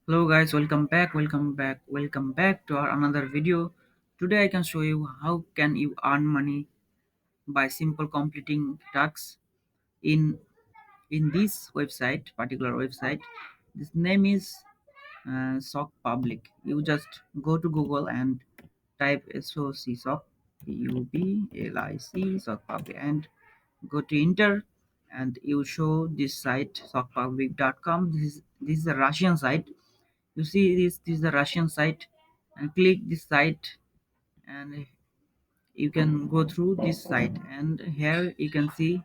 Hello guys, welcome back to our another video. Today I can show you how can you earn money by simple completing tasks in this particular website. This name is Sock Public. You just go to Google and type Sock Public Sock Public and go to enter, and you show this site sockpublic.com. This is a Russian site. You see this is the Russian site, and click this site, and you can go through this site, and here you can see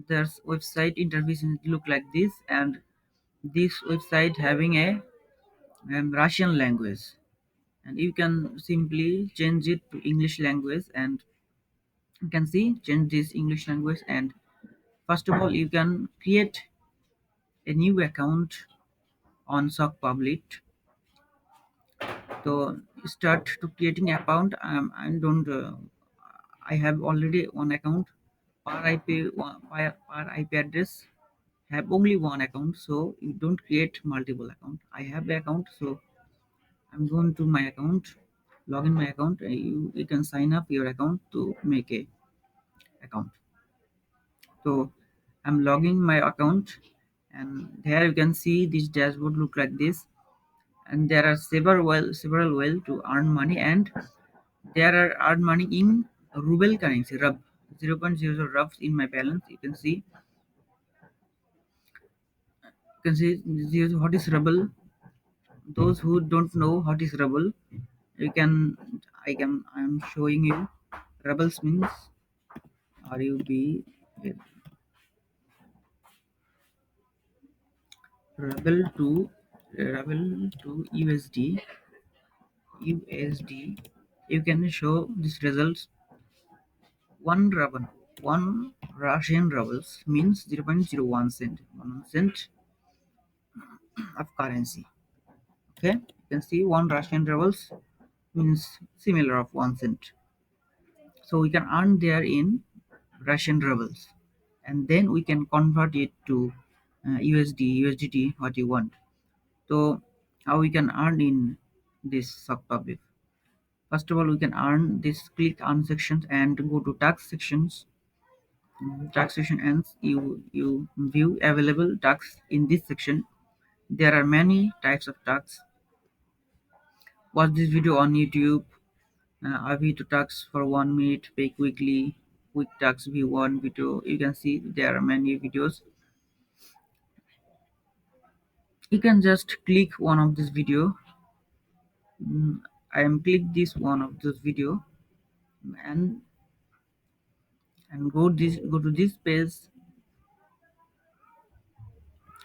there's website interface look like this, and this website having a Russian language, and you can simply change it to English language, and you can see change this English language. And first of all, you can create a new account on Sock Public. So start to creating account. I don't. I have already one account. Per IP address have only one account, so you don't create multiple account. I have the account, so I'm going to my account, log in my account. You can sign up your account to make a account. So I'm logging my account, and there you can see this dashboard look like this, and there are several way to earn money, and there are earn money in ruble currency rub 0.00 rubs in my balance. You can see what is ruble. Those who don't know what is ruble, you can I'm showing you. Rubles means rub ruble to USD. You can show these results. One ruble, one Russian rubles means 0.01 cent, 1 cent of currency. Okay, you can see one Russian rubles means similar of 1 cent. So we can earn there in Russian rubles, and then we can convert it to USDT, what you want. So how we can earn in this Sock Public? First of all, we can earn this. Click on sections and go to tax sections. Taxation, and you view available tax in this section. There are many types of tax. Watch this video on YouTube. IV to tax for 1 minute, pay quickly, quick tax view one video. You can see there are many videos. You can just click one of this video. I am click this one of this video, and go to this page.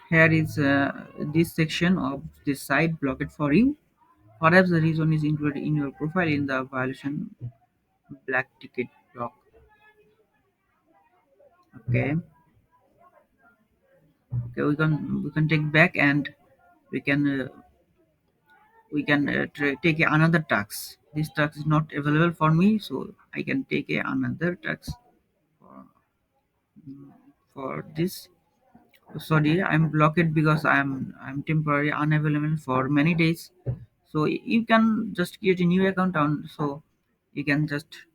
Here is this section of this site blocked for you. Perhaps the reason is included in your profile in the violation black ticket block. Okay, okay, we can take back, and we can take another tax. This tax is not available for me, so I can take another tax for, for this. Sorry, I'm blocked because I'm temporarily unavailable for many days. So you can just create a new account on, so you can just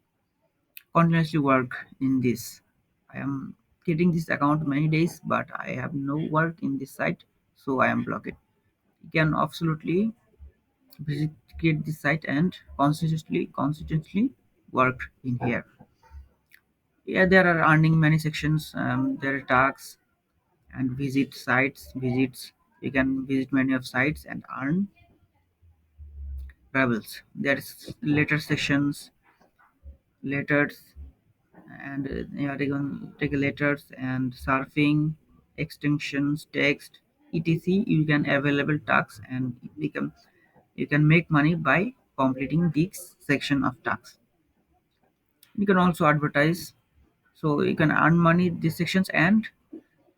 continuously work in this. I am getting this account many days, but I have no work in this site, so I am blocked. You can absolutely visit create this site and consistently work in here. Yeah, there are earning many sections. There are tasks and visits. You can visit many of sites and earn travels. There's letter sections, letters, and yeah, they can take letters and surfing, extensions, text, etc. You can available tasks, and you can make money by completing this section of tasks. You can also advertise, so you can earn money these sections. And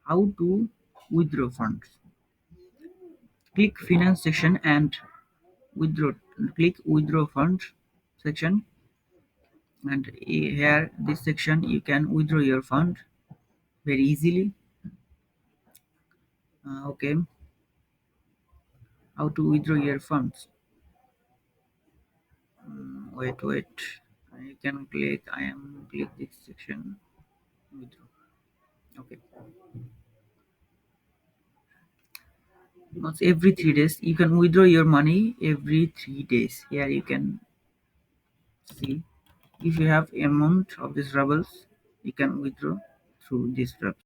how to withdraw funds. Click finance section and withdraw. Click withdraw fund section, and here this section you can withdraw your fund very easily. Okay, How to withdraw your funds? Wait. I can click. I am click this section. Withdraw. Okay. Not every 3 days. You can withdraw your money every 3 days. Here you can see if you have amount of these rubles, you can withdraw through this rubles.